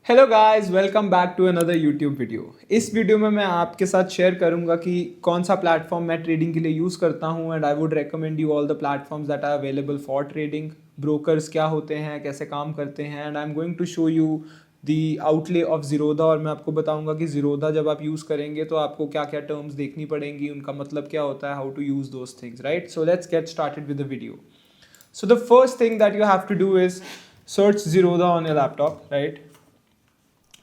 Hello guys, welcome back to another YouTube video. इस video में मैं आपके साथ शेयर करूंगा कि कौन सा प्लेटफॉर्म मैं ट्रेडिंग के लिए यूज़ करता हूं and I would recommend you all the platforms that are available for trading. Brokers क्या होते हैं, कैसे काम करते हैं, and I am going to show you the outlay of Zerodha. और मैं आपको बताऊंगा कि ज़ीरोधा जब आप यूज़ करेंगे तो आपको क्या क्या टर्म्स देखनी पड़ेंगी, उनका मतलब क्या होता है, how to use those things, right. So let's get started with the video. So the first thing that you have to do is search Zerodha on your laptop, right?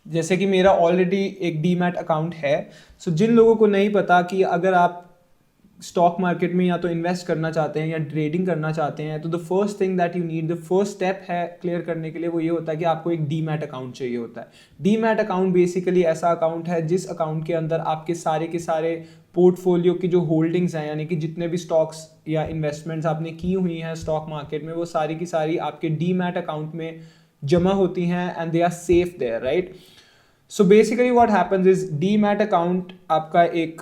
जैसे कि मेरा ऑलरेडी एक डीमैट अकाउंट है। सो जिन लोगों को नहीं पता कि अगर आप स्टॉक मार्केट में या तो इन्वेस्ट करना चाहते हैं या ट्रेडिंग करना चाहते हैं, तो the first thing that you need, the first step है क्लियर करने के लिए, वो ये होता है कि आपको एक डीमैट अकाउंट चाहिए होता है। डीमैट अकाउंट बेसिकली ऐसा अकाउंट है जिस अकाउंट के अंदर आपके सारे के सारे पोर्टफोलियो की जो होल्डिंग्स हैं, यानी कि जितने भी स्टॉक्स या इन्वेस्टमेंट्स आपने की हुई हैं स्टॉक मार्केट में, वो सारी की सारी आपके डीमैट अकाउंट में जमा होती हैं and they are safe there, right. So basically what happens is, demat account आपका एक,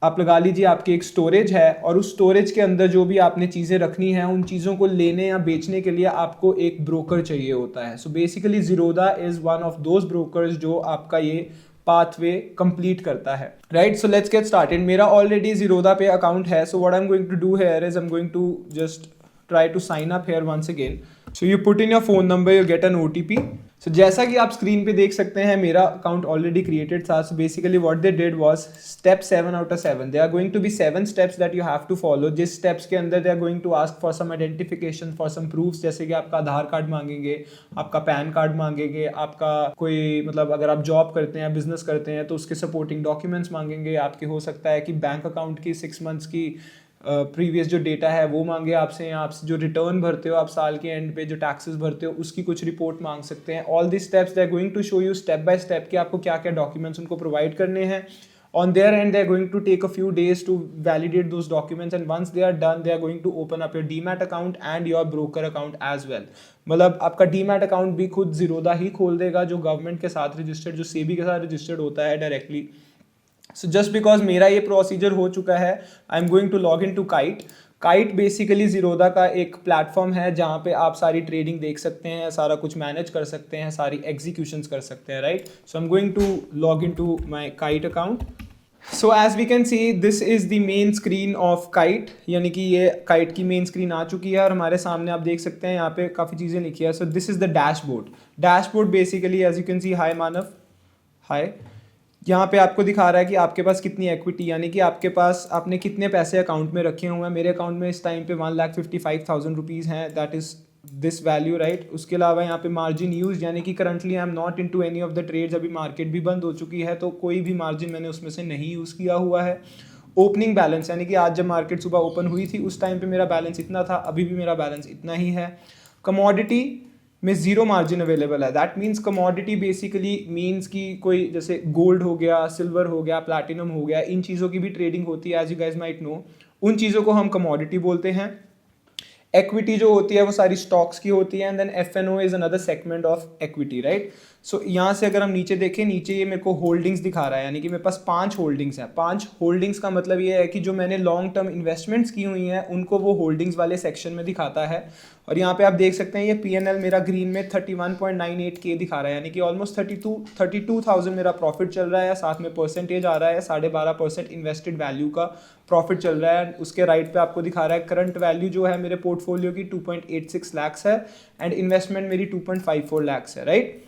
आप लगा लीजिए आपकी एक स्टोरेज है, और उस स्टोरेज के अंदर जो भी आपने चीज़ें रखनी है, उन चीज़ों को लेने या बेचने के लिए आपको एक ब्रोकर चाहिए होता है। So basically Zerodha is one of those brokers जो आपका ये पाथवे कंप्लीट करता है, right. So let's get started. मेरा ऑलरेडी ज़ीरोधा पे अकाउंट है। So what I am going to do here is I am going to just try to sign up here once again. So you put in your phone number, you get an OTP. So जैसा कि आप screen पे देख सकते हैं, मेरा account already created था। So basically what they did was step 7 out of 7. There are going to be 7 steps that you have to follow. जिस steps के अंदर they are going to ask for some identification, for some proofs, जैसे कि आपका आधार card मांगेंगे, आपका pan card मांगेंगे, आपका कोई मतलब अगर आप जॉब करते हैं, बिजनेस करते हैं तो उसके सपोर्टिंग डॉक्यूमेंट्स मांगेंगे आपके। हो सकता है कि बैंक अकाउंट की 6 मंथ्स की प्रीवियस जो डेटा है वो मांगे आपसे, या आपसे जो रिटर्न भरते हो आप साल के एंड पे जो टैक्सेस भरते हो उसकी कुछ रिपोर्ट मांग सकते हैं। All this steps they are going to show you step by step कि आपको क्या क्या डॉक्यूमेंट्स उनको प्रोवाइड करने हैं। On there and they are going to take a few days to validate those documents, and once they are done they are going to open up your demat account and your broker account as well. मतलब आपका demat account भी खुद ज़ीरोधा ही खोल देगा, जो government के साथ registered, जो सेबी के साथ रजिस्टर्ड होता है डायरेक्टली। सो जस्ट बिकॉज मेरा ये प्रोसीजर हो चुका है, I am going to log in to Kite. Kite basically Zerodha का एक प्लेटफॉर्म है जहाँ पे आप सारी ट्रेडिंग देख सकते हैं, सारा कुछ मैनेज कर सकते हैं, सारी एग्जीक्यूशंस कर सकते हैं, right. So I am going to log in to my Kite account. So as we can see this is the main screen of Kite, यानी कि ये काइट की मेन स्क्रीन आ चुकी है और हमारे सामने आप देख सकते हैं यहाँ पे काफ़ी चीज़ें लिखी है। So this is the dashboard. Dashboard basically as you can see, hi Manav, hi, यहाँ पे आपको दिखा रहा है कि आपके पास कितनी इक्विटी, यानी कि आपके पास आपने कितने पैसे अकाउंट में रखे हुए हैं। मेरे अकाउंट में इस टाइम पे 1,55,000 रुपीज़ हैं, that is this value, right. उसके अलावा यहाँ पे मार्जिन यूज, यानी कि currently I am not into any of the trades. अभी मार्केट भी बंद हो चुकी है तो कोई भी मार्जिन मैंने उसमें से नहीं यूज़ किया हुआ है। ओपनिंग बैलेंस, यानी कि आज जब मार्केट सुबह ओपन हुई थी उस टाइम पे मेरा बैलेंस इतना था, अभी भी मेरा बैलेंस इतना ही है। कमोडिटी में ज़ीरो मार्जिन अवेलेबल है। That means commodity basically means कि कोई जैसे गोल्ड हो गया, सिल्वर हो गया, प्लैटिनम हो गया, इन चीज़ों की भी ट्रेडिंग होती है, as you guys might know. उन चीज़ों को हम कमोडिटी बोलते हैं। इक्विटी जो होती है वो सारी स्टॉक्स की होती है, and then F&O is another segment of equity, right. So यहाँ से अगर हम नीचे देखें, नीचे ये मेरे को होल्डिंग्स दिखा रहा है, यानी कि मेरे पास 5 होल्डिंग्स हैं। 5 होल्डिंग्स का मतलब ये है कि जो मैंने लॉन्ग टर्म इन्वेस्टमेंट्स की हुई हैं उनको वो होल्डिंग्स वाले सेक्शन में दिखाता है। और यहाँ पे आप देख सकते हैं ये P&L मेरा ग्रीन में 31.98K दिखा रहा है, यानी कि ऑलमोस्ट 32,000 मेरा प्रॉफिट चल रहा है। साथ में परसेंटेज आ रहा है 12.5% इन्वेस्टेड वैल्यू का प्रॉफिट चल रहा है। उसके राइट पे आपको दिखा रहा है करंट वैल्यू जो है मेरे पोर्टफोलियो की 2.86 लाख है, एंड इन्वेस्टमेंट मेरी 2.54 लाख है, राइट।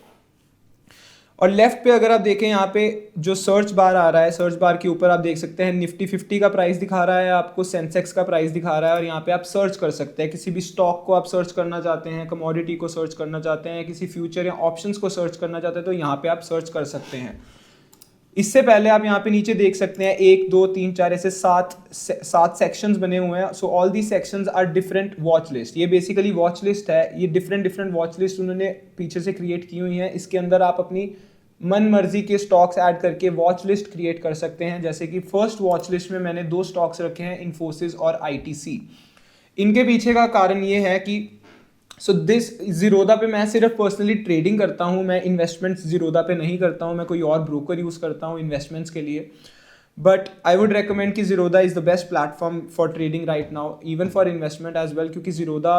और लेफ्ट पे अगर आप देखें, यहाँ पे जो सर्च बार आ रहा है, सर्च बार के ऊपर आप देख सकते हैं निफ्टी 50 का प्राइस दिखा रहा है, आपको सेंसेक्स का प्राइस दिखा रहा है, और यहाँ पे आप सर्च कर सकते हैं। किसी भी स्टॉक को आप सर्च करना चाहते हैं, कमोडिटी को सर्च करना चाहते हैं, किसी फ्यूचर या ऑप्शंस को सर्च करना चाहते हैं, तो यहाँ पे आप सर्च कर सकते हैं। इससे पहले आप यहाँ पे नीचे देख सकते हैं 1 2 3 4 ऐसे 7 सेक्शंस बने हुए हैं। So all the sections are different watch list. ये बेसिकली वॉच लिस्ट है, ये डिफरेंट वॉच लिस्ट उन्होंने पीछे से क्रिएट की हुई है। इसके अंदर आप अपनी मन मर्जी के स्टॉक्स ऐड करके वॉच लिस्ट क्रिएट कर सकते हैं। जैसे कि फर्स्ट वॉच लिस्ट में मैंने 2 स्टॉक्स रखे हैं, इन्फोसिस और ITC। इनके पीछे का कारण ये है कि दिस ज़ीरोधा पे मैं सिर्फ पर्सनली ट्रेडिंग करता हूँ, मैं इन्वेस्टमेंट्स ज़ीरोधा पे नहीं करता हूँ, मैं कोई और ब्रोकर यूज़ करता हूँ इन्वेस्टमेंट्स के लिए। बट आई वुड रेकमेंड कि Zerodha is the best platform for trading right now, even for investment as well, क्योंकि ज़ीरोधा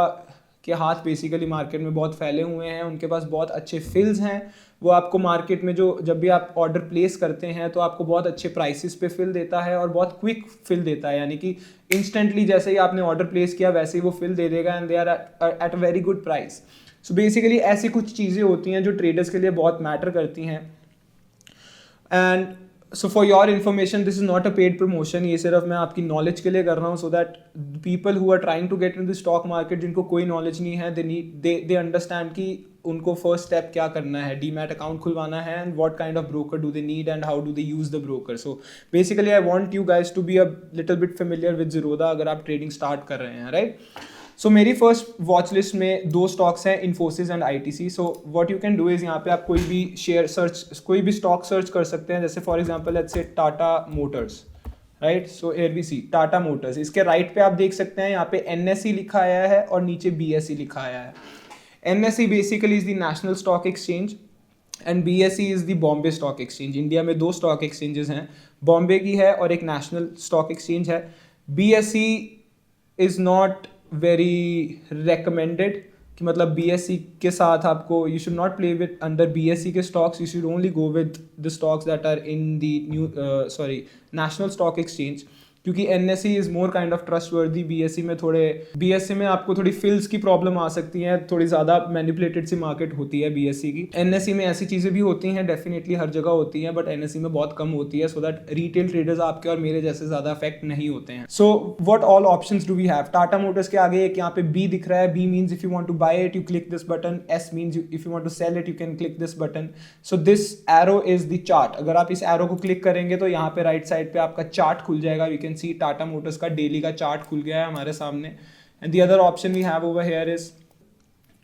के हाथ बेसिकली मार्केट में बहुत फैले हुए हैं, उनके पास बहुत अच्छे फिल्स हैं। वो आपको मार्केट में जो जब भी आप ऑर्डर प्लेस करते हैं तो आपको बहुत अच्छे प्राइसेस पे फिल देता है और बहुत क्विक फिल देता है, यानी कि इंस्टेंटली जैसे ही आपने ऑर्डर प्लेस किया वैसे ही वो फिल दे देगा and they are at a very good price. So basically ऐसी कुछ चीज़ें होती हैं जो ट्रेडर्स के लिए बहुत मैटर करती हैं। And so for your information, this is not a paid promotion, ये सिर्फ मैं आपकी नॉलेज के लिए कर रहा हूँ, so that people who are trying to get in the stock market, जिनको कोई नॉलेज नहीं है, दे अंडरस्टैंड कि उनको फर्स्ट स्टेप क्या करना है, डीमैट अकाउंट खुलवाना है and what kind of broker do they need and how do they use the broker. So basically I want you guys to be a little bit familiar with Zerodha अगर आप trading start कर रहे हैं, right. सो मेरी first watch list में 2 stocks हैं, Infosys and ITC. So what you can do is यहाँ पे आप कोई भी शेयर सर्च, कोई भी स्टॉक सर्च कर सकते हैं, जैसे for example let's say Tata motors, right. So here we see Tata motors, इसके राइट पे आप देख सकते हैं यहाँ पे एनएसई लिखा आया है और नीचे बीएसई लिखा आया है। NSE basically is the national stock exchange and BSE is the Bombay stock exchange. India में 2 स्टॉक एक्सचेंजेस हैं, बॉम्बे की है और एक नेशनल स्टॉक एक्सचेंज है। BSE is not very recommended, कि मतलब बीएसई के साथ आपको you should not play with under BSE के stocks, you should only go with the stocks that are in the national stock exchange, क्योंकि NSE is more kind of trustworthy. BSE में आपको थोड़ी फिल्स की प्रॉब्लम आ सकती है, थोड़ी ज़्यादा मैनिपुलेटेड सी मार्केट होती है बीएसई की। एनएसई में ऐसी चीज़ें भी होती हैं, डेफिनेटली हर जगह होती हैं, बट एनएसई में बहुत कम होती है, सो दैट रिटेल ट्रेडर्स आपके और मेरे जैसे ज़्यादा अफेक्ट नहीं होते हैं। So what all options do we have? Tata motors के आगे एक यहाँ पे बी दिख रहा है, B means if you want to buy it you click this button, S means if you want to sell it you can click this button. So this arrow is the chart, अगर आप इस arrow को click करेंगे तो यहाँ पे right side पे आपका चार्ट खुल जाएगा। We can see Tata motors का डेली का चार्ट खुल गया है हमारे सामने। And the other option we have over here is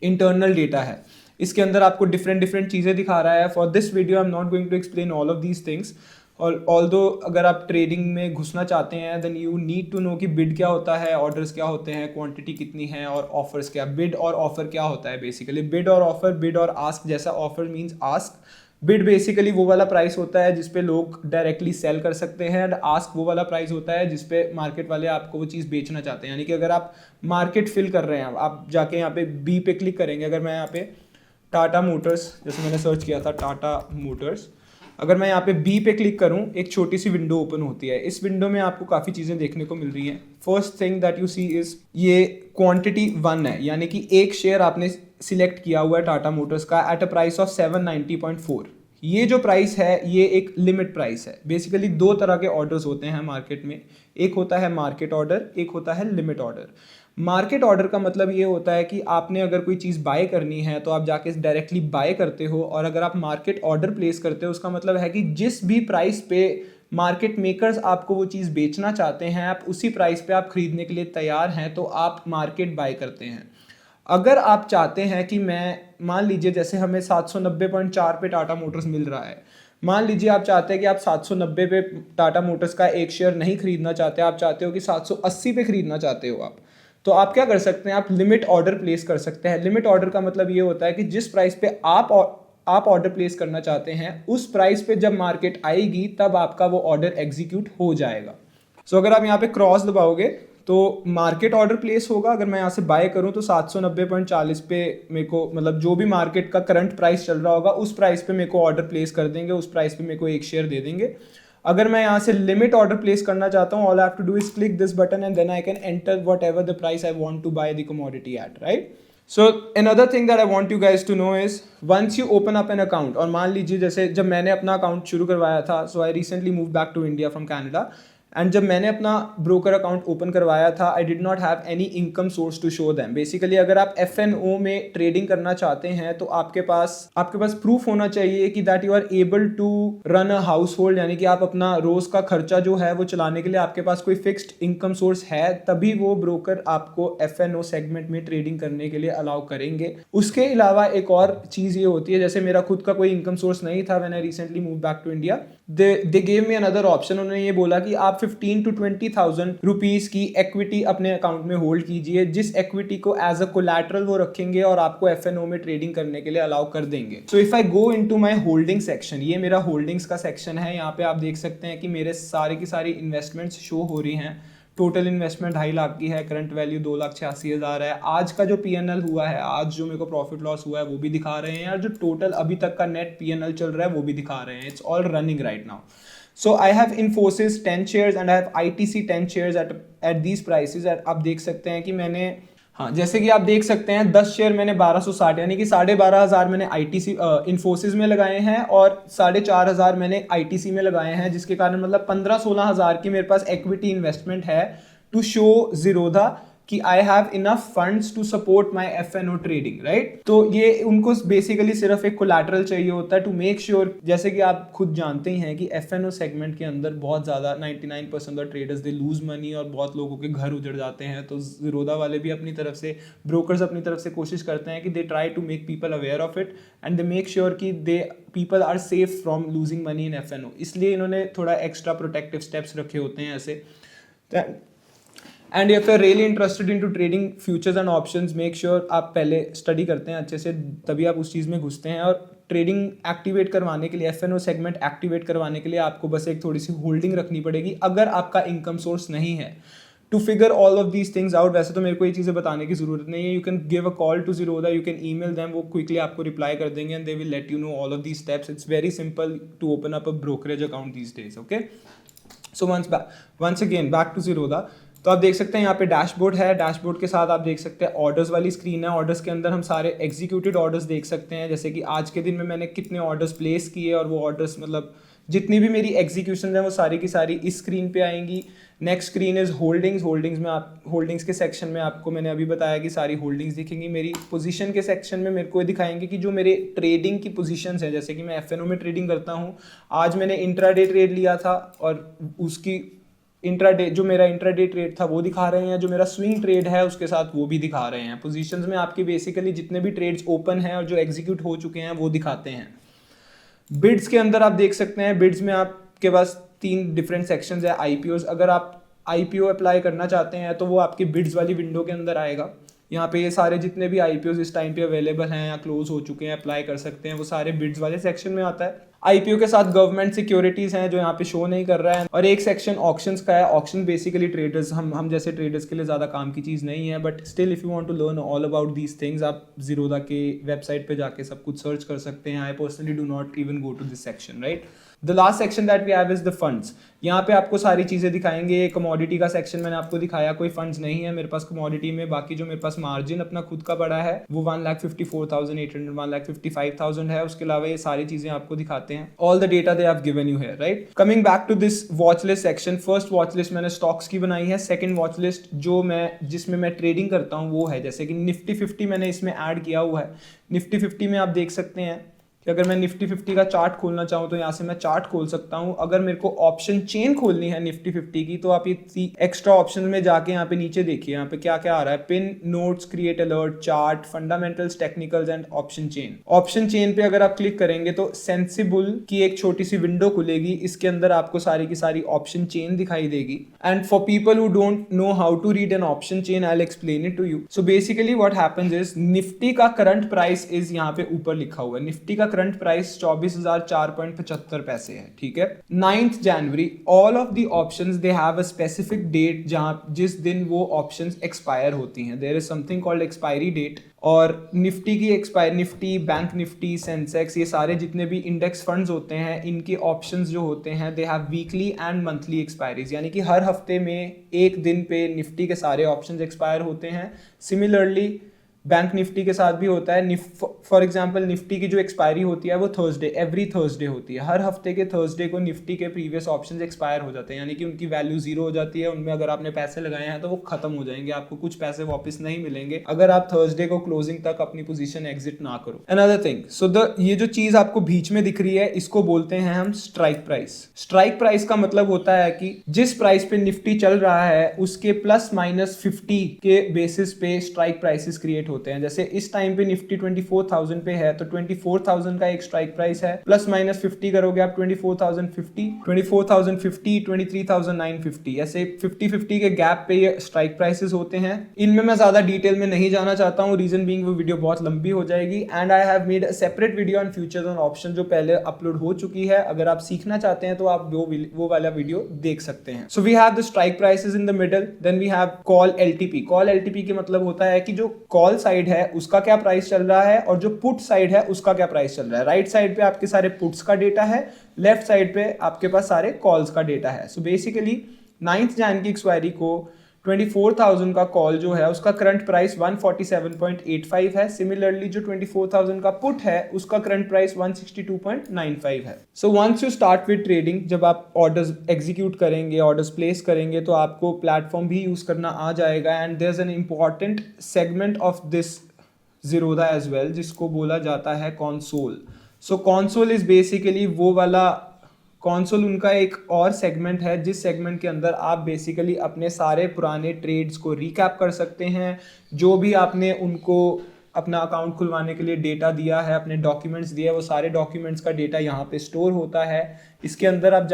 internal data है, इसके अंदर आपको डिफरेंट चीज़ें दिखा रहा है। For this video I am not going to explain all of these things, और ऑल्दो अगर आप ट्रेडिंग में घुसना चाहते हैं then you need to know कि बिड क्या होता है, ऑर्डर्स क्या होते हैं, क्वांटिटी कितनी है और ऑफर्स क्या। बिड और ऑफर क्या होता है बेसिकली? बिड और ऑफर, बिड और आस्क जैसा, offer means ask. Bid basically वो वाला प्राइस होता है जिसपे लोग डायरेक्टली सेल कर सकते हैं, एंड आस्क वो वाला प्राइस होता है जिसपे मार्केट वाले आपको वो चीज़ बेचना चाहते हैं। यानी कि अगर आप मार्केट फिल कर रहे हैं, आप जाके यहाँ पे बी पे क्लिक करेंगे, अगर मैं यहाँ पे टाटा मोटर्स, जैसे मैंने सर्च किया था टाटा मोटर्स, अगर मैं यहाँ पे बी पे क्लिक करूँ एक छोटी सी विंडो ओपन होती है। इस विंडो में आपको काफ़ी चीज़ें देखने को मिल रही हैं। First thing that you see is ये क्वांटिटी 1 है, यानी कि एक शेयर आपने सिलेक्ट किया हुआ है टाटा मोटर्स का एट अ प्राइस ऑफ 790.4। ये जो प्राइस है ये एक लिमिट प्राइस है। बेसिकली 2 तरह के ऑर्डर्स होते हैं मार्केट में, एक होता है मार्केट ऑर्डर, एक होता है लिमिट ऑर्डर। मार्केट ऑर्डर का मतलब ये होता है कि आपने अगर कोई चीज़ बाय करनी है तो आप जाके डायरेक्टली बाय करते हो, और अगर आप मार्केट ऑर्डर प्लेस करते हो उसका मतलब है कि जिस भी प्राइस पे मार्केट मेकर्स आपको वो चीज़ बेचना चाहते हैं, आप उसी प्राइस पे आप खरीदने के लिए तैयार हैं, तो आप मार्केट बाय करते हैं। अगर आप चाहते हैं कि मैं, मान लीजिए जैसे हमें 790.4 पे टाटा मोटर्स मिल रहा है, मान लीजिए आप चाहते हैं कि आप 790 पे टाटा मोटर्स का एक शेयर नहीं खरीदना चाहते, आप चाहते हो कि 780 पे खरीदना चाहते हो आप, तो आप क्या कर सकते हैं? आप लिमिट ऑर्डर प्लेस कर सकते हैं। लिमिट ऑर्डर का मतलब ये होता है कि जिस प्राइस पे आप ऑर्डर प्लेस करना चाहते हैं उस प्राइस पे जब मार्केट आएगी तब आपका वो ऑर्डर एग्जीक्यूट हो जाएगा। सो अगर आप यहाँ पे क्रॉस दबाओगे तो मार्केट ऑर्डर प्लेस होगा। अगर मैं यहाँ से बाय करूँ तो 790.40 पे मेरे को, मतलब जो भी मार्केट का करंट प्राइस चल रहा होगा उस प्राइस पे मेरे को ऑर्डर प्लेस कर देंगे, उस प्राइस पे मेरे को एक शेयर दे देंगे। अगर मैं यहाँ से लिमिट ऑर्डर प्लेस करना चाहता हूँ, all I have to do is click this button and then I can enter what the price I want to buy the commodity at, right. So another thing that I want you guys to know is once you open up an account, और मान लीजिए जैसे जब मैंने अपना account शुरू करवाया था, so I recently move back to India from Canada, and जब मैंने अपना ब्रोकर अकाउंट ओपन करवाया था I did not have any income source to show them. Basically अगर आप FNO में ट्रेडिंग करना चाहते हैं तो आपके पास प्रूफ होना चाहिए कि that you are able to run a household, यानी कि आप अपना रोज का खर्चा जो है वो चलाने के लिए आपके पास कोई फिक्स्ड इनकम सोर्स है, तभी वो ब्रोकर आपको FNO सेगमेंट में ट्रेडिंग करने के लिए अलाउ करेंगे। उसके अलावा एक और चीज ये होती है, जैसे मेरा खुद का कोई इनकम सोर्स नहीं था when I recently move back to India, they gave me another option. उन्होंने ये बोला कि आप 15,000 to 20,000 रुपीज की इक्विटी अपने अकाउंट में होल्ड कीजिए, जिस इक्विटी को एज अ कोलैटरल वो रखेंगे और आपको FNO में ट्रेडिंग करने के लिए अलाउ कर देंगे। So if I go into my holding section, ये मेरा होल्डिंग्स का सेक्शन है, यहाँ पे आप देख सकते हैं कि मेरे सारी की सारी इन्वेस्टमेंट्स शो हो रही हैं। टोटल इन्वेस्टमेंट 2.5 लाख की है, करंट वैल्यू 2,86,000 है। आज का जो पीएनएल हुआ है, आज जो मेरे को प्रॉफिट लॉस हुआ है वो भी दिखा रहे हैं, और जो टोटल अभी तक का नेट पीएनएल चल रहा है वो भी दिखा रहे हैं। It's all running right now. So I have Infosys 10 shares and I have ITC 10 shares at these prices। आप देख सकते हैं कि मैंने, हाँ जैसे कि आप देख सकते हैं 10 शेयर मैंने 1260 यानी कि 12,500 मैंने ITC इन्फोसिस में लगाए हैं और 4,500 मैंने ITC में लगाए हैं, जिसके कारण मतलब 15-16 हज़ार की मेरे पास इक्विटी इन्वेस्टमेंट है टू शो ज़ीरोधा कि I have enough funds to support my FNO trading, right. तो ये उनको बेसिकली सिर्फ एक कोलैटरल चाहिए होता है टू मेक श्योर, जैसे कि आप खुद जानते ही हैं कि FNO सेगमेंट के अंदर बहुत ज़्यादा 99% of traders they lose money और बहुत लोगों के घर उजड़ जाते हैं। तो ज़ीरोधा वाले भी अपनी तरफ से, ब्रोकर्स अपनी तरफ से कोशिश करते हैं कि they try to make people aware of it and they make sure कि they people are safe from losing money in FNO। इसलिए इन्होंने थोड़ा एक्स्ट्रा प्रोटेक्टिव स्टेप्स रखे होते हैं ऐसे। And if you are really interested in to trading futures and options, make sure आप पहले स्टडी करते हैं अच्छे से, तभी आप उस चीज़ में घुसते हैं। और ट्रेडिंग एक्टिवेट करवाने के लिए, FNO सेगमेंट एक्टिवेट करवाने के लिए आपको बस एक थोड़ी सी होल्डिंग रखनी पड़ेगी अगर आपका इनकम सोर्स नहीं है। To figure all of these things out, वैसे तो मेरे को ये चीज़ें बताने की जरूरत नहीं है। You can give a call to Zerodha, you can email them, वो क्विकली आपको रिप्लाई कर देंगे and they will let you know all of these steps. It's very simple to open up a brokerage account these days, okay. So once again back to Zerodha. तो आप देख सकते हैं यहाँ पे डैशबोर्ड है, डैशबोर्ड के साथ आप देख सकते हैं ऑर्डर्स वाली स्क्रीन है। ऑर्डर्स के अंदर हम सारे एग्जीक्यूटेड ऑर्डर्स देख सकते हैं, जैसे कि आज के दिन में मैंने कितने ऑर्डर्स प्लेस किए और वो ऑर्डर्स मतलब जितनी भी मेरी एग्जीक्यूशन है वो सारी की सारी इस स्क्रीन पे आएंगी। Next screen is holdings. Holdings के सेक्शन में आपको मैंने अभी बताया कि सारी होल्डिंग्स दिखेंगी। मेरी पोजीशन के सेक्शन में मेरे को दिखाएंगे कि जो मेरे ट्रेडिंग की पोजीशंस हैं, जैसे कि मैं FNO में ट्रेडिंग करता हूँ, आज मैंने इंट्राडे ट्रेड लिया था और उसकी इंट्राडे, जो मेरा इंट्राडे ट्रेड था वो दिखा रहे हैं, जो मेरा स्विंग ट्रेड है उसके साथ वो भी दिखा रहे हैं। पोजीशंस में आपके बेसिकली जितने भी ट्रेड्स ओपन हैं और जो एग्जीक्यूट हो चुके हैं वो दिखाते हैं। बिड्स के अंदर आप देख सकते हैं, बिड्स में आपके पास 3 डिफरेंट सेक्शंस है। IPOs, अगर आप IPO अप्लाई करना चाहते हैं तो वो आपकी बिड्स वाली विंडो के अंदर आएगा। यहाँ पे ये सारे जितने भी IPOs इस टाइम पे अवेलेबल हैं या क्लोज हो चुके हैं, अप्लाई कर सकते हैं, वो सारे बिड्स वाले सेक्शन में आता है। IPO के साथ गवर्नमेंट सिक्योरिटीज हैं जो यहाँ पे शो नहीं कर रहा है, और एक सेक्शन ऑक्शंस का है। ऑक्शन बेसिकली ट्रेडर्स, हम जैसे ट्रेडर्स के लिए ज़्यादा काम की चीज़ नहीं है, but still if you want to learn all about these things, आप ज़ीरोधा के वेबसाइट पे जाके सब कुछ सर्च कर सकते हैं। I personally do not even go to this section, right. The last section that we have is the funds. यहाँ पे आपको सारी चीज़ें दिखाएंगे। कमोडिटी का सेक्शन मैंने आपको दिखाया, कोई फंड्स नहीं है मेरे पास कमोडिटी में। बाकी जो मेरे पास मार्जिन अपना खुद का पड़ा है वो 1,54,800 1,55,000 है। उसके अलावा ये सारी चीज़ें आपको दिखाते हैं। All the data they have given you है, right. Coming back to this watch list section, first watch list मैंने स्टॉक्स की बनाई है। सेकंड वॉच लिस्ट जिसमें मैं ट्रेडिंग करता हूँ वो है, जैसे कि निफ्टी 50 मैंने इसमें ऐड किया हुआ है। निफ्टी 50 में आप देख सकते हैं कि अगर मैं निफ्टी 50 का चार्ट खोलना चाहूँ तो यहाँ से मैं चार्ट खोल सकता हूँ। अगर मेरे को ऑप्शन चेन खोलनी है निफ्टी 50 की, तो आप ये एक्स्ट्रा ऑप्शन में जाके यहाँ पे नीचे देखिए, यहाँ पे क्या क्या आ रहा है। Pin, notes, create alert, chart, fundamentals, technicals and option chain. Option chain पे अगर आप क्लिक करेंगे तो सेंसिबल की एक छोटी सी विंडो खुलेगी। इसके अंदर आपको सारी की सारी ऑप्शन चेन दिखाई देगी। And for people who don't know how to read an option chain, I will explain it to you. So basically what happens is, Nifty का करंट प्राइस इज यहाँ पे ऊपर लिखा हुआ है। निफ्टी का करंट प्राइस 24,004.75 पैसे है, ठीक है। 9th January all of the options they have a specific date जिस दिन वो ऑप्शंस एक्सपायर होती हैं। There is something called expiry date. और निफ्टी की expire, Nifty, bank Nifty, Sensex, ये सारे जितने भी इंडेक्स फंड्स होते हैं, इनके ऑप्शंस जो होते हैं they have weekly and monthly expiries, यानी कि हर हफ्ते में एक दिन पे निफ्टी के सारे ऑप्शंस एक्सपायर होते हैं। सिमिलरली बैंक निफ्टी के साथ भी होता है। फॉर एग्जांपल निफ्टी की जो एक्सपायरी होती है वो थर्सडे, एवरी थर्सडे होती है। हर हफ्ते के थर्सडे को निफ्टी के प्रीवियस ऑप्शंस एक्सपायर हो जाते हैं, यानी कि उनकी वैल्यू 0 हो जाती है। उनमें अगर आपने पैसे लगाए हैं तो वो खत्म हो जाएंगे, आपको कुछ पैसे वापस नहीं मिलेंगे अगर आप थर्सडे को क्लोजिंग तक अपनी पोजीशन एग्जिट ना करो। अनदर थिंग, ये जो चीज आपको बीच में दिख रही है इसको बोलते हैं हम स्ट्राइक प्राइस। स्ट्राइक प्राइस का मतलब होता है कि जिस प्राइस पे निफ्टी चल रहा है उसके ±50 के बेसिस पे स्ट्राइक प्राइसेस क्रिएट होते हैं। जैसे इस टाइम पे निफ्टी 24,000 पे है, तो 24,000 का एक स्ट्राइक प्राइस है, प्लस माइनस 50 करोगे आप 24,050, 24,050, 23,950, ऐसे 50-50 के गैप पे ये स्ट्राइक प्राइसेस होते हैं। इनमें मैं ज्यादा डिटेल में नहीं जाना चाहता हूँ, रीजन बीइंग वो वीडियो बहुत लंबी हो जाएगी। And I have made a separate video on futures on option जो पहले अपलोड हो चुकी है। अगर आप सीखना चाहते हैं तो आप वो वाला वीडियो देख सकते हैं। So we have the strike prices in the middle, then we have call LTP. Call LTP के मतलब होता है कि जो कॉल साइड है उसका क्या प्राइस चल रहा है और जो पुट साइड है उसका क्या प्राइस चल रहा है। राइट साइड पे आपके सारे पुट्स का डेटा है, लेफ्ट साइड पे आपके पास सारे कॉल्स का डेटा है। सो बेसिकली 9 जैन की एक्सपायरी को 24,000 का कॉल जो है उसका करंट प्राइस 147.85 है। सिमिलरली जो 24,000 का पुट है उसका करंट प्राइस 162.95 है। So once you start with trading, जब आप ऑर्डर्स एग्जीक्यूट करेंगे, ऑर्डर्स प्लेस करेंगे, तो आपको प्लेटफॉर्म भी यूज करना आ जाएगा। And there is an important segment of this Zerodha as well जिसको बोला जाता है console. So console is basically वो वाला, कॉन्सोल उनका एक और सेगमेंट है जिस सेगमेंट के अंदर आप बेसिकली अपने सारे पुराने ट्रेड्स को रिकैप कर सकते हैं। जो भी आपने उनको अपना अकाउंट खुलवाने के लिए डेटा दिया है, अपने डॉक्यूमेंट्स दिए, वो सारे डॉक्यूमेंट्स का डेटा यहाँ पे स्टोर होता है। इसके अंदर आप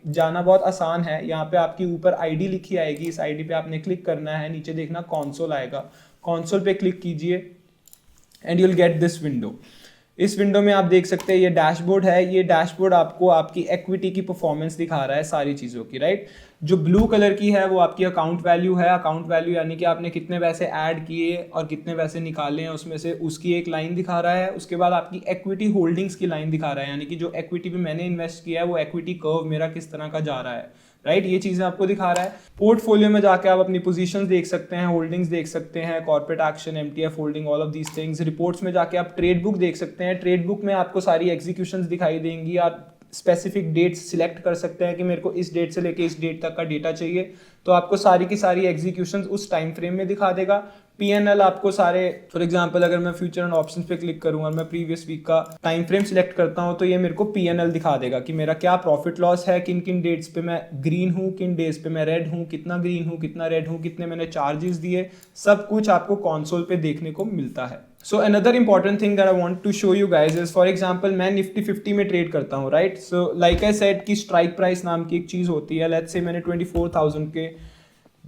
जाना बहुत आसान है। यहाँ पे आपकी ऊपर आईडी लिखी आएगी, इस आईडी पे आपने क्लिक करना है, नीचे देखना कॉन्सोल आएगा, कॉन्सोल पे क्लिक कीजिए and you will get this window. इस विंडो में आप देख सकते हैं ये डैशबोर्ड है। ये डैशबोर्ड आपको आपकी इक्विटी की परफॉर्मेंस दिखा रहा है सारी चीज़ों की, राइट। जो ब्लू कलर की है वो आपकी अकाउंट वैल्यू है। अकाउंट वैल्यू यानी कि आपने कितने पैसे ऐड किए और कितने पैसे निकाले हैं, उसमें से उसकी एक लाइन दिखा रहा है। उसके बाद आपकी इक्विटी होल्डिंग्स की लाइन दिखा रहा है, यानी कि जो इक्विटी पे मैंने इन्वेस्ट किया है वो इक्विटी कर्व मेरा किस तरह का जा रहा है, राइट। ये चीजें आपको दिखा रहा है। पोर्टफोलियो में जाके आप अपनी पोजीशंस देख सकते हैं, होल्डिंग्स देख सकते हैं, corporate action, MTF holding, all of these things. Reports में जाके आप ट्रेड बुक देख सकते हैं। ट्रेड बुक में आपको सारी एग्जीक्यूशंस दिखाई देंगी। आप स्पेसिफिक डेट्स सिलेक्ट कर सकते हैं कि मेरे को इस डेट से लेके इस डेट तक का डेटा चाहिए, तो आपको सारी की सारी एग्जीक्यूशंस उस टाइम फ्रेम में दिखा देगा। पीएनएल आपको सारे, फॉर एग्जांपल अगर मैं फ्यूचर एंड ऑप्शंस पे क्लिक करूं और मैं प्रीवियस वीक का टाइम फ्रेम सिलेक्ट करता हूं तो ये मेरे को पीएनएल दिखा देगा कि मेरा क्या प्रॉफिट लॉस है, किन किन डेट्स पे मैं ग्रीन हूं, किन डेज पे मैं रेड हूं, कितना ग्रीन हूं, कितना रेड हूं, कितने मैंने चार्जेस दिए, सब कुछ आपको कंसोल पे देखने को मिलता है। So another important thing that I want to show you guys is, for example मैं निफ्टी 50 में ट्रेड करता हूं, right. So like I said कि स्ट्राइक प्राइस नाम की एक चीज होती है। लेट्स से मैंने 24,000 के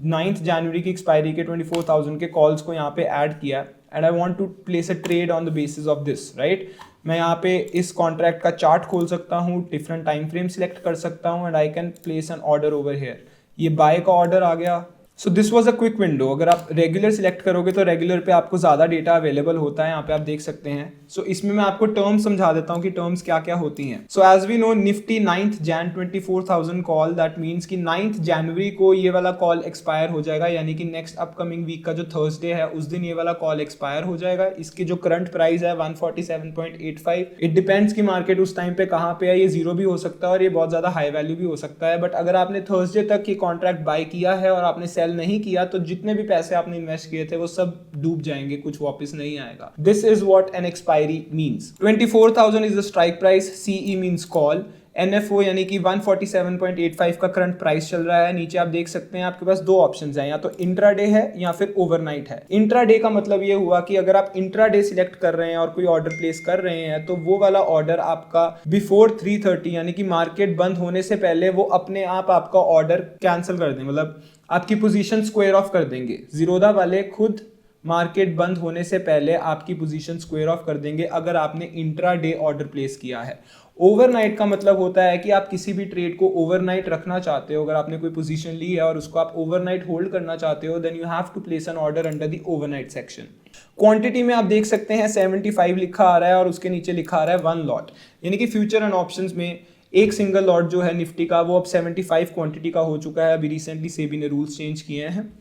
9 जनवरी की एक्सपायरी के 24,000 के कॉल्स को यहाँ पे ऐड किया and I want to place a trade on the basis of this, right. मैं यहाँ पे इस कॉन्ट्रैक्ट का चार्ट खोल सकता हूँ, डिफरेंट टाइम फ्रेम सिलेक्ट कर सकता हूँ and I can place an order over here. ये बाय का ऑर्डर आ गया। So this was a quick window. अगर आप रेगुलर सिलेक्ट करोगे तो रेगुलर पे आपको ज़्यादा डेटा अवेलेबल होता है, यहाँ पे आप देख सकते हैं। सो इसमें मैं आपको टर्म्स समझा देता हूँ कि टर्म्स क्या क्या होती हैं। So as we know Nifty 9 Jan 24,000 call, that means कि 9 जनवरी को ये वाला कॉल एक्सपायर हो जाएगा, यानी कि नेक्स्ट अपकमिंग वीक का जो थर्सडे है उस दिन ये वाला कॉल एक्सपायर हो जाएगा। इसकी जो करंट प्राइस है 147.85। इट डिपेंड्स कि मार्केट उस टाइम पे कहाँ पे है, ये जीरो भी हो सकता है और ये बहुत ज़्यादा हाई वैल्यू भी हो सकता है। बट अगर आपने थर्सडे तक ये कॉन्ट्रैक्ट बाय किया है और आपने सेल नहीं किया तो जितने भी पैसे आपने इन्वेस्ट किए थे वो सब डूब जाएंगे, कुछ वापस नहीं आएगा। This is what an expiry means. 24,000 is the strike price, CE means call, NFO यानी कि 147.85 का करंट प्राइस चल रहा है। नीचे आप देख सकते हैं आपके पास दो ऑप्शंस हैं, या तो इंट्राडे है या फिर ओवरनाइट है। इंट्राडे का मतलब ये हुआ कि अगर आप इंट्राडे सिलेक्ट कर रहे हैं और कोई ऑर्डर प्लेस कर रहे हैं तो वो वाला ऑर्डर आपका बिफोर 3:30 यानी कि मार्केट बंद होने से पहले वो अपने आप आपका ऑर्डर कैंसिल कर दें, मतलब आपकी पोजीशन स्क्वायर ऑफ कर देंगे। ज़ीरोधा वाले खुद मार्केट बंद होने से पहले आपकी पोजीशन स्क्वायर ऑफ कर देंगे अगर आपने इंट्राडे ऑर्डर प्लेस किया है। ओवरनाइट का मतलब होता है कि आप किसी भी ट्रेड को ओवरनाइट रखना चाहते हो। अगर आपने कोई पोजीशन ली है और उसको आप ओवरनाइट होल्ड करना चाहते हो, then you have to place an order under the overnight section. Quantity में आप देख सकते हैं 75 लिखा आ रहा है और उसके नीचे लिखा आ रहा है 1 लॉट, यानी कि फ्यूचर एंड ऑप्शंस में एक सिंगल लॉट जो है निफ्टी का वो अब 75 क्वांटिटी का हो चुका है। अभी रिसेंटली सेबी ने रूल्स चेंज किए हैं।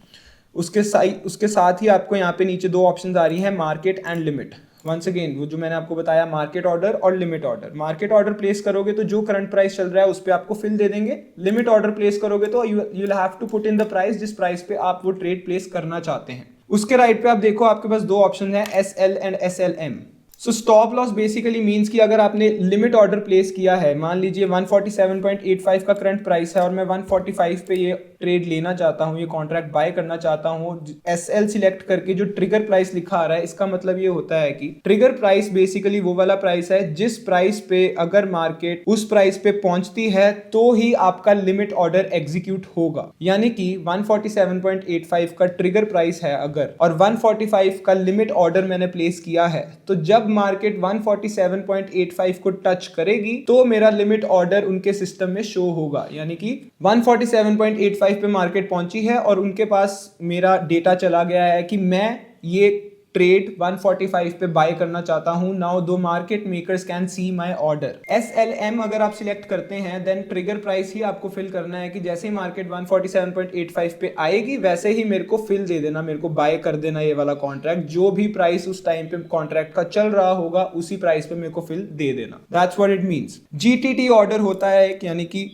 उसके साथ ही आपको यहाँ पे नीचे दो ऑप्शंस आ रही हैं, market and limit. Once again वो जो मैंने आपको बताया, मार्केट ऑर्डर और limit order. Market order place करोगे तो जो करंट प्राइस चल रहा है उस पर आपको फिल दे देंगे। लिमिट ऑर्डर प्लेस करोगे तो you will have to put in the price जिस प्राइस पे आप वो ट्रेड प्लेस करना चाहते हैं। उसके राइट पे आप देखो आपके पास दो ऑप्शन है, SL and SLM। So stop loss basically means कि अगर आपने लिमिट ऑर्डर प्लेस किया है, मान लीजिए 147.85 का करंट प्राइस है और मैं 145 पे ये ट्रेड लेना चाहता हूँ, ये कॉन्ट्रैक्ट बाय करना चाहता हूँ, SL सिलेक्ट करके जो ट्रिगर प्राइस लिखा आ रहा है, इसका मतलब ये होता है कि ट्रिगर प्राइस बेसिकली वो वाला प्राइस है जिस प्राइस पे अगर मार्केट उस प्राइस पे पहुंचती है तो ही आपका लिमिट ऑर्डर एग्जीक्यूट होगा। यानी कि 147.85 का ट्रिगर प्राइस है अगर, और 145 का लिमिट ऑर्डर मैंने प्लेस किया है, तो जब मार्केट 147.85 को टच करेगी तो मेरा लिमिट ऑर्डर उनके सिस्टम में शो होगा। यानी कि 147.85 पे मार्केट पहुंची है और उनके पास मेरा डेटा चला गया है कि मैं ये ट्रेड 145 पे बाय करना चाहता हूं। नाउ दो market makers can see my order. SLM अगर आप सिलेक्ट करते हैं देन ट्रिगर प्राइस ही आपको फिल करना है कि जैसे ही मार्केट 147.85 पे आएगी वैसे ही मेरे को फिल दे देना, मेरे को बाय कर देना ये वाला कॉन्ट्रैक्ट। जो भी प्राइस उस टाइम पे कॉन्ट्रैक्ट का चल रहा होगा उसी प्राइस पे मेरे को फिल दे देना। That's what it means. GTT order होता है एक, यानी कि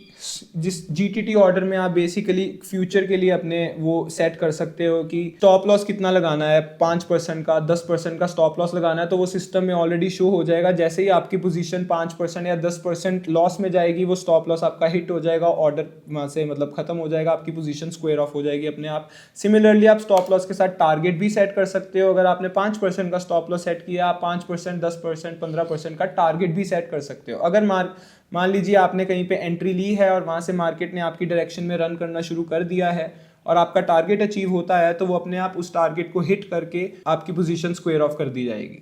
जिस GTT ऑर्डर में आप बेसिकली फ्यूचर के लिए अपने वो सेट कर सकते हो कि स्टॉप लॉस कितना लगाना है, 5% का 10% का स्टॉप लॉस लगाना है, तो वो सिस्टम में ऑलरेडी शो हो जाएगा। जैसे ही आपकी पोजीशन 5% या 10% लॉस में जाएगी वो स्टॉप लॉस आपका हिट हो जाएगा, ऑर्डर वहां से मतलब खत्म हो जाएगा, आपकी पोजीशन स्क्वायर ऑफ हो जाएगी अपने आप। सिमिलरली आप स्टॉप लॉस के साथ टारगेट भी सेट कर सकते हो। अगर आपने 5% का स्टॉप लॉस सेट किया, आप 5%, 10%, 15% का टारगेट भी सेट कर सकते हो। अगर मान लीजिए आपने कहीं पे एंट्री ली है और वहां से मार्केट ने आपकी डायरेक्शन में रन करना शुरू कर दिया है और आपका टारगेट अचीव होता है, तो वो अपने आप उस टारगेट को हिट करके आपकी पोजीशन स्क्वायर ऑफ कर दी जाएगी।